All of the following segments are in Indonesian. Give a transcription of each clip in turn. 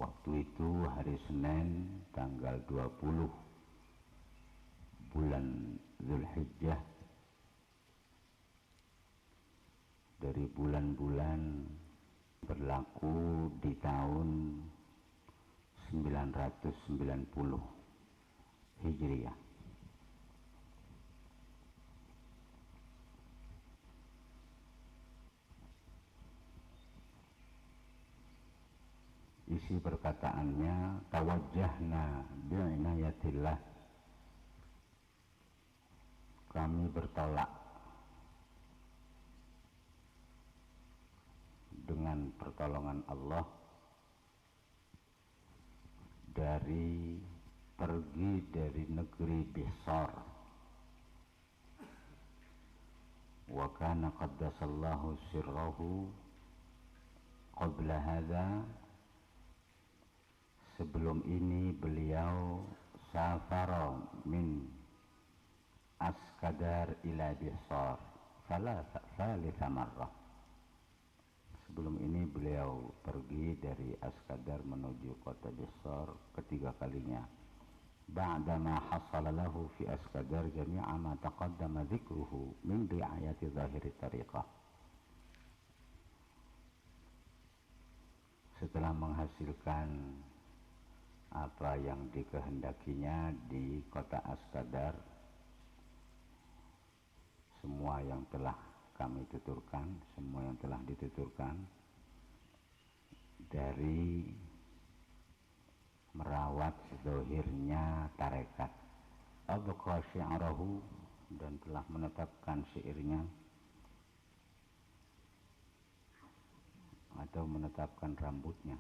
Waktu itu hari Senin tanggal 20 bulan Zulhijjah dari bulan-bulan berlaku di tahun 990 Hijriah. Isi perkataannya, tawajjahna bi'inayatillah, kami bertolak dengan pertolongan Allah pergi dari negeri Bishr. Wa kana qaddasallahu sirrahu qabla hadza, sebelum ini beliau safara min Askadar ila Bishr thalatha marrah. Sebelum ini beliau pergi dari Askadar menuju kota Bishr ketiga kalinya. Ba'dama hasala lahu fi Askadar jami'a ma taqaddama dzikruhu min ri'ayati zahiri tariqah. Setelah menghasilkan apa yang dikehendakinya di kota Askadar, semua yang telah kami tuturkan, semua yang telah dituturkan dari merawat zahirnya tarekat, abqa syi'rahu, dan telah menetapkan syairnya atau menetapkan rambutnya,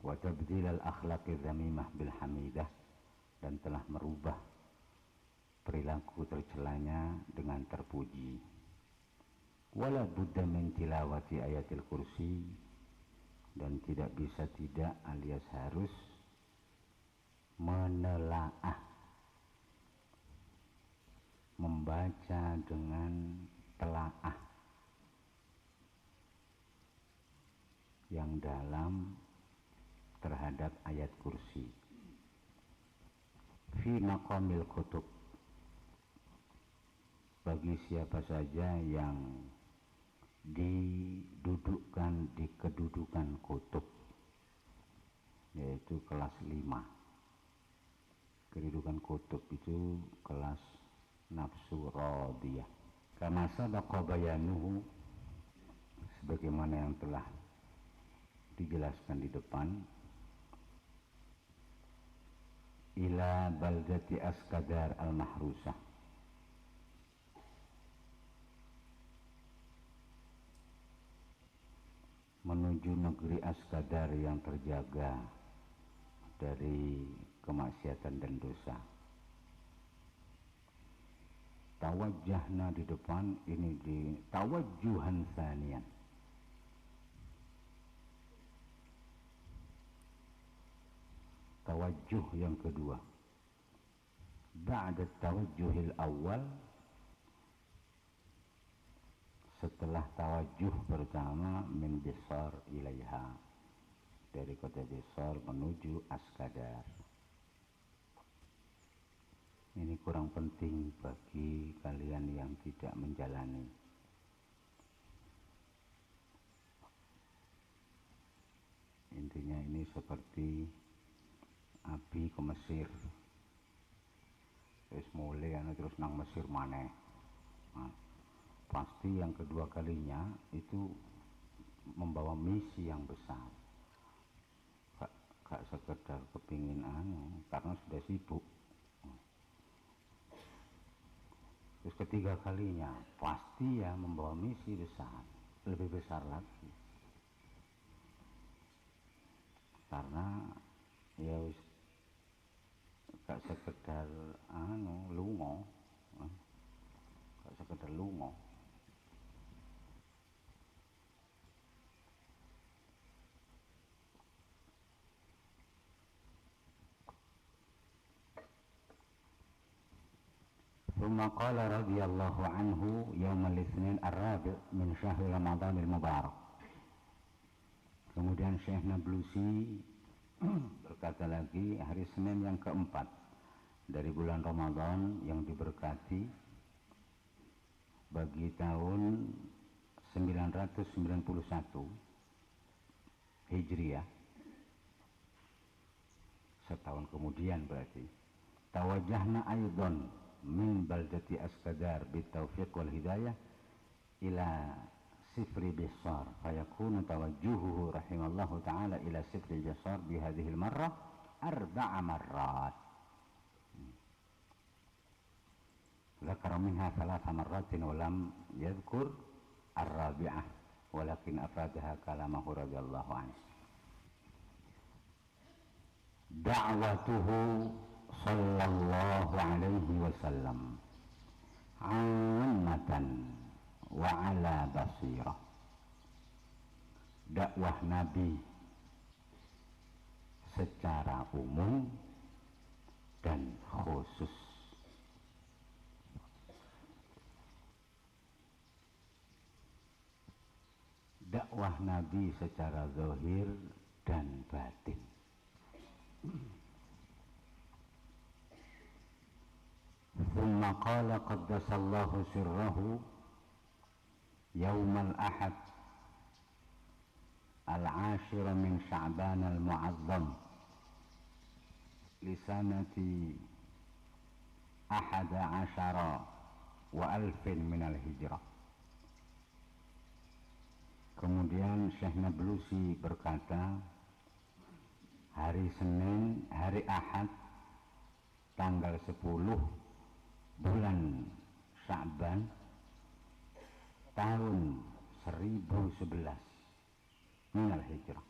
wa tabdil al-akhlaqi dzamimah bil hamidah, dan telah merubah perilaku tercelanya dengan terpuji. Wala budda min tilawati ayatil kursi, dan tidak bisa tidak alias harus menelaah, membaca dengan telaah yang dalam terhadap ayat kursi fi maqamil kutub, bagi siapa saja yang didudukkan di kedudukan kutub, yaitu kelas 5. Kedudukan kutub itu kelas nafsu radiyah. Kama sabaqa bayanuhu, sebagaimana yang telah dijelaskan di depan, ila baldati Askadar al-mahrusah, menuju negeri Askadar yang terjaga dari kemaksiatan dan dosa. Tawajjahna di depan ini di tawajjuhan tsaniyan, tawajjuh yang kedua, ba'da tawajjuhil awal, setelah tawajjuh pertama, min Bishr ilaiha, dari kota Bishr menuju Askadar. Ini kurang penting bagi kalian yang tidak menjalani. Intinya ini seperti Abi ke Mesir, terus mulai terus nang Mesir maneh. Pasti yang kedua kalinya itu membawa misi yang besar, gak sekedar kepingin karena sudah sibuk. Terus ketiga kalinya pasti ya membawa misi besar, lebih besar lagi, karena ya gak sekedar lungo, gak sekedar lungo. ثم قال رضي الله عنه يوم الاثنين الرابع من شهر رمضان المبارك. Kemudian Syekh Nablusi berkata lagi, hari Senin yang keempat dari bulan Ramadan yang diberkati bagi tahun 991 Hijriah, setahun kemudian berarti, tawajjahna aidan min baldati Askadar bitaufiq wal hidayah ila sifri Bisar, fayakunu tawajjuhuhu rahimallahu ta'ala ila sifri Bisar bihadihil marrah arba'a marrat. Zakara minha thalatha marratin wa lam yadhkur ar-rabi'ah walakin afadaha kalamahu radhiyallahu anhu. Da'watuhu sallallahu alaihi wasallam ammatan wa ala basirah. Dakwah Nabi secara umum dan khusus. Dakwah Nabi secara zahir dan batin. ثم قال قدس الله سره يوم الأحد العاشر من شعبان المعظم لسنة 11 من الهجرة. Kemudian Syekh Nablusi berkata, hari Senin, hari Ahad, tanggal 10 bulan Sya'ban tahun 1011 minal hijrah.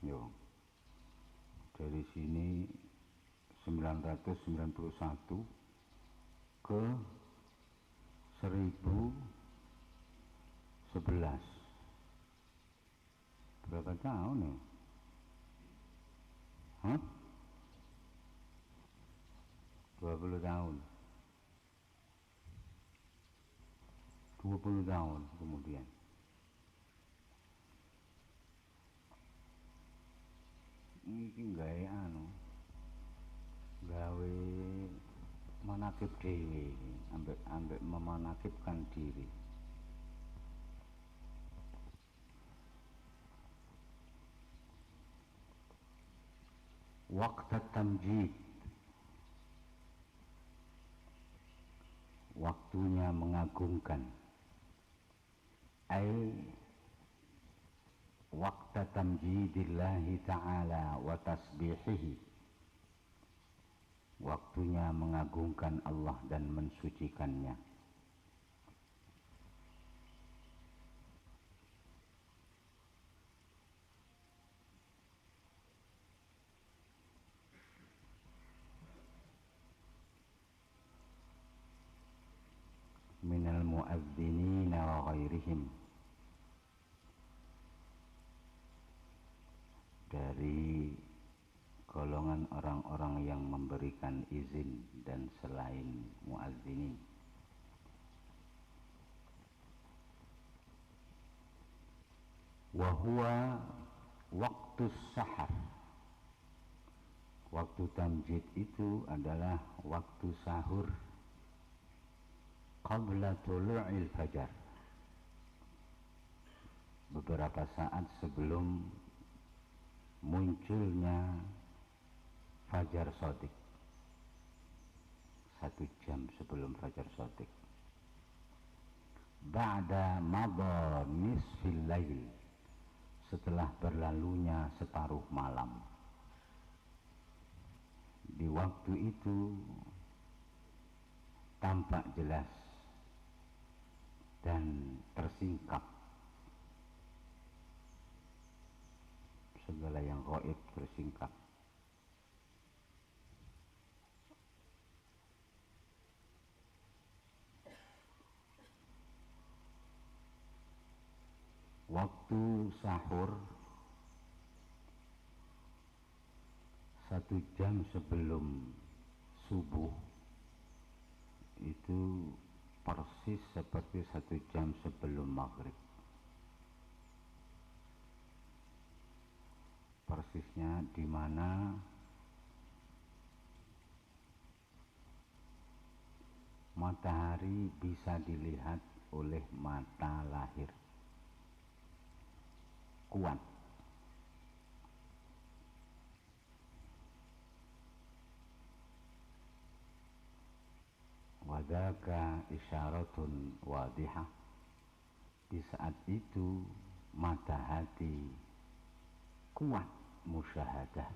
Yo, dari sini 991 ke 1011, berapa tahun ya? Hah? 20 tahun. 20 tahun kemudian. Ini gawe manakib dewi, ambek memanakibkan diri. Waqt tamjid, waktunya mengagungkan. Ai waqt tamjidillahi ta'ala wa tasbihihi, waktunya mengagungkan Allah dan mensucikannya. Minal mu'adzzinina wa ghairihim, dari golongan orang-orang yang memberikan izin dan selain mu'adzinin. Wa huwa waktu sahar, waktu tamjid itu adalah waktu sahur qabla tulu'il fajar, beberapa saat sebelum munculnya fajar shadiq, 1 jam sebelum fajar shadiq. Ba'da madha nisfil lail, setelah berlalunya separuh malam. Di waktu itu tampak jelas dan tersingkap segala yang gaib, tersingkap. Waktu sahur 1 jam sebelum subuh itu persis seperti seperti 1 jam sebelum maghrib. Persisnya di mana matahari bisa dilihat oleh mata lahir. Kuat. Wadaka isyaratun wadihah. Di saat itu mata hati kuat musyahadah,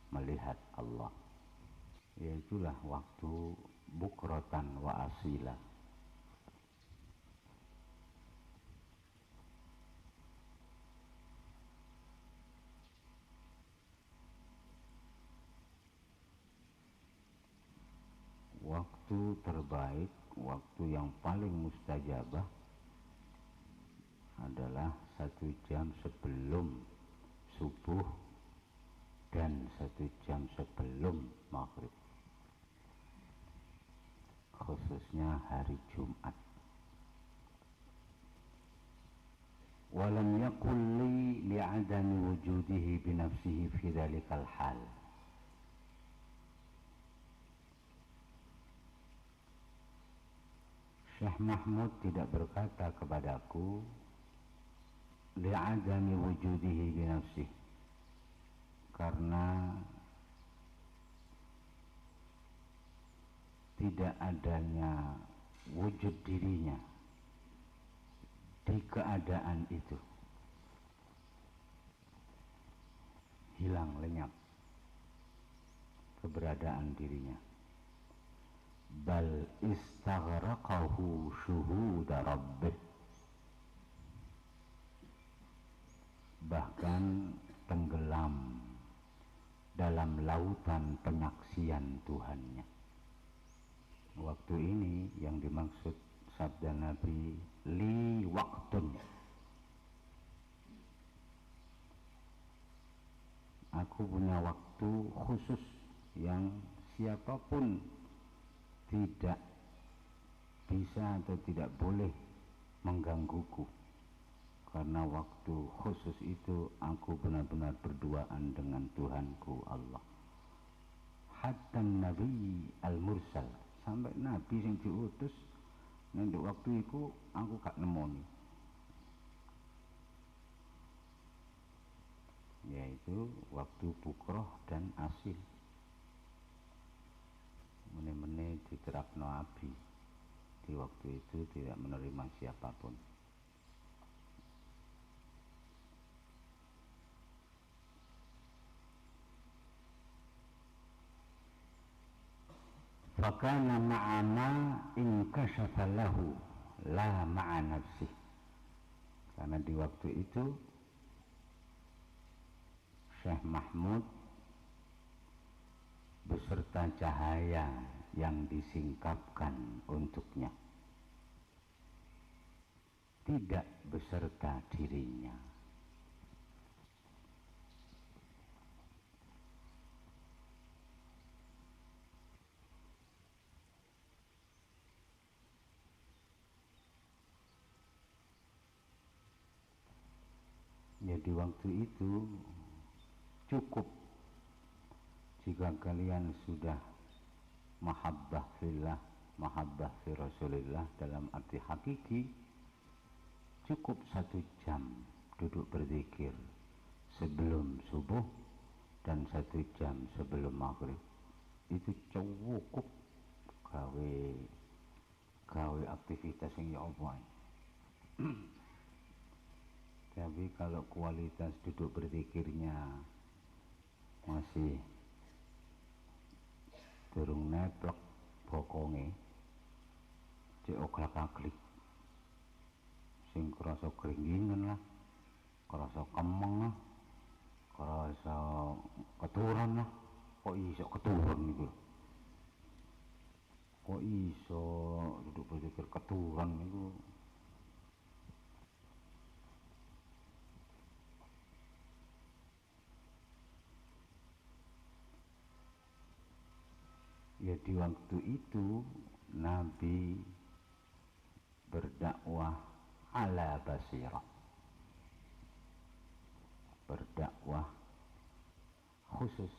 melihat Allah. Yaitulah waktu bukratan wa asila. Waktu terbaik, waktu yang paling mustajabah adalah 1 jam sebelum subuh dan 1 jam sebelum maghrib, khususnya hari Jumat. Walam yakul li li'adami wujudihi binafsihi fi dhalikal hal. Syekh Mahmud tidak berkata kepadaku li'adami wujudihi binafsihi, karena tidak adanya wujud dirinya di keadaan itu, hilang lenyap keberadaan dirinya. Bal istaghraqahu syuhuda rabbih, bahkan tenggelam dalam lautan penyaksian Tuhannya. Waktu ini yang dimaksud sabda Nabi, li waktun, aku punya waktu khusus yang siapapun tidak bisa atau tidak boleh menggangguku, karena waktu khusus itu aku benar-benar berduaan dengan Tuhanku Allah. Hatta Nabi al-Mursal, sampai Nabi yang diutus nanti waktu itu aku gak nemoni, yaitu waktu bukroh dan asil. Mene-mene diterapno Abi, di waktu itu tidak menerima siapapun. Fakana ma'ama inkashafa lahu la ma'a nafsih, karena di waktu itu Syekh Mahmud beserta cahaya yang disingkapkan untuknya, tidak beserta dirinya. Ya, di waktu itu cukup jika kalian sudah mahabbah fillah, mahabbah fi Rasulillah dalam arti hakiki, cukup 1 jam duduk berzikir sebelum subuh dan 1 jam sebelum maghrib. Itu cukup gawe aktivitas yang ya Allah. Tapi kalau kualitas duduk berzikirnya masih durung neplek bokonge, cek oglak-aglik, sing krasa kringingen lah, krasa kemeng lah, krasa keturun lah. Kok iso keturun niku? Kok iso duduk berzikir keturun niku? Ya, di waktu itu Nabi berdakwah ala basirah, berdakwah khusus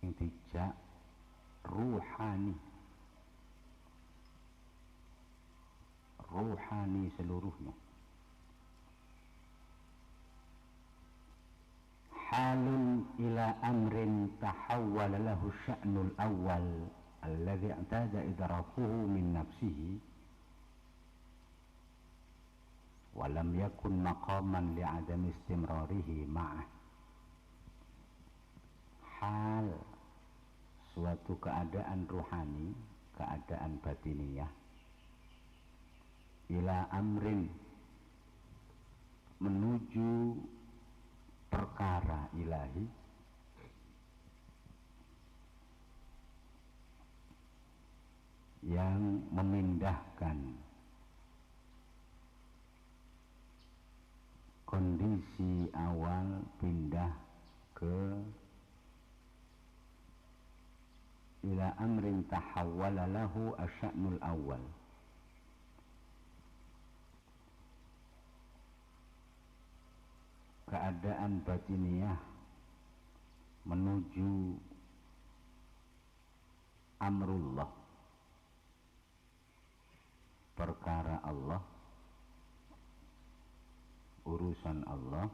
yang tidak ruhani, ruhani seluruhnya. Halun ila amrin tahawwala lahu sya'nul awwal alladhi i'tada idrakuhu min nafsihi wa lam yakun maqaman li'adam istimrarihi ma'ah. Hal suatu keadaan ruhani, keadaan batiniyah, ila amrin menuju perkara ilahi, yang memindahkan kondisi awal pindah ke ila amrin tahawwala lahu asya'nul awal, keadaan batiniyah menuju amrullah, perkara Allah, urusan Allah,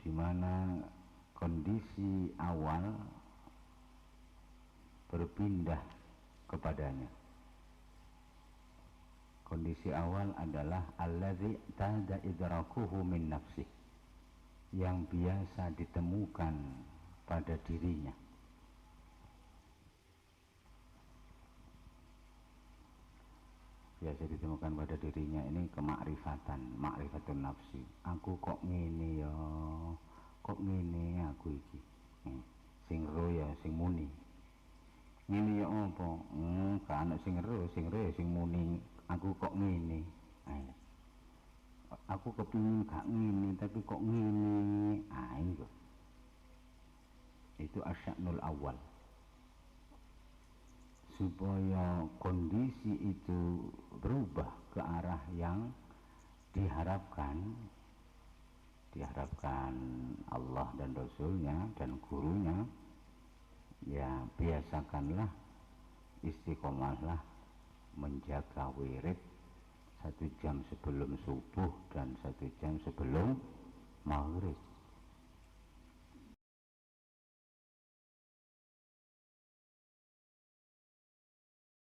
di mana kondisi awal berpindah kepadanya. Kondisi awal adalah alladzi tada idrakuhu min nafsih, yang biasa ditemukan pada dirinya. Biasa ditemukan pada dirinya ini kemakrifatan, makrifatun nafsi. Aku kok ngene ya, kok ngene aku iki. Sing ro ya sing muni. Ngene ya apa? Gak ana sing ro ya sing muni. Aku kok ngene. Aku kepingin gak ngene tapi kok ngene. Itu asya'nul awal. Supaya kondisi itu berubah ke arah yang diharapkan Allah dan Rasulnya dan gurunya, ya biasakanlah, istiqomahlah menjaga wirid 1 jam sebelum subuh dan 1 jam sebelum maghrib.